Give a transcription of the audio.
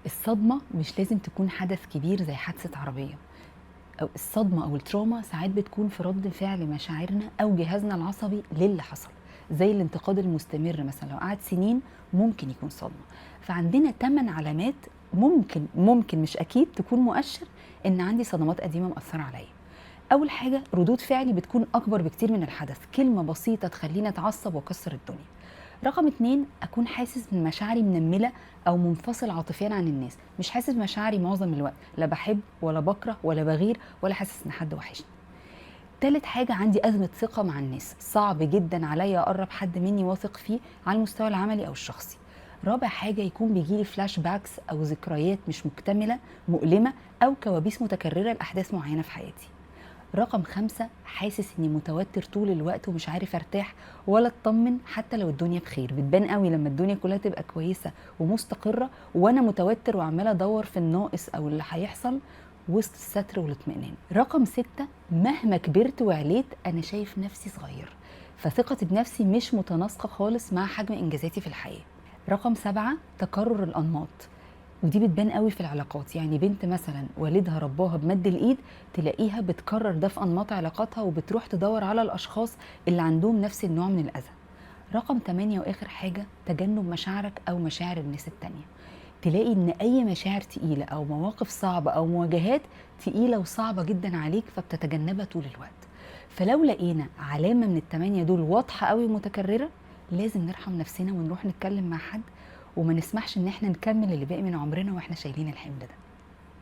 الصدمة مش لازم تكون حدث كبير زي حادثة عربية، أو الصدمة أو التروما ساعات بتكون في رد فعل مشاعرنا أو جهازنا العصبي للي حصل، زي الانتقاد المستمر مثلا لو قعد سنين ممكن يكون صدمة. فعندنا 8 علامات ممكن مش أكيد تكون مؤشر إن عندي صدمات قديمة مأثرة عليا. أول حاجة ردود فعلي بتكون أكبر بكتير من الحدث، كلمة بسيطة تخليني أتعصب وأكسر الدنيا. رقم 2، أكون حاسس من مشاعري منملة أو منفصل عاطفيا عن الناس، مش حاسس مشاعري معظم الوقت، لا بحب ولا بكره ولا بغير ولا حاسس إن حد وحشني. تالت حاجة، عندي أزمة ثقة مع الناس، صعب جدا عليا أقرب حد مني واثق فيه على المستوى العملي أو الشخصي. رابع حاجة، يكون بيجيلي فلاش باكس أو ذكريات مش مكتملة مؤلمة أو كوابيس متكررة لأحداث معينة في حياتي. رقم 5، حاسس اني متوتر طول الوقت ومش عارف ارتاح ولا اطمن حتى لو الدنيا بخير. بتبان قوي لما الدنيا كلها تبقى كويسة ومستقرة وانا متوتر وعمالة ادور في الناقص او اللي هيحصل وسط الستر والاطمئنان. رقم 6، مهما كبرت وعليت انا شايف نفسي صغير، فثقتي بنفسي مش متناسقة خالص مع حجم انجازاتي في الحياة. رقم 7، تكرر الانماط، ودي بتبان قوي في العلاقات، يعني بنت مثلا والدها رباها بمد الايد تلاقيها بتكرر ده في انماط علاقاتها وبتروح تدور على الاشخاص اللي عندهم نفس النوع من الاذى. رقم 8 واخر حاجة، تجنب مشاعرك او مشاعر الناس التانية، تلاقي ان اي مشاعر تقيلة او مواقف صعبة او مواجهات تقيلة وصعبة جدا عليك فبتتجنبها طول الوقت. فلو لقينا علامة من ال8 دول واضحة قوي ومتكررة، لازم نرحم نفسنا ونروح نتكلم مع حد، وما نسمحش ان احنا نكمل اللي باقي من عمرنا واحنا شايلين الحمل ده.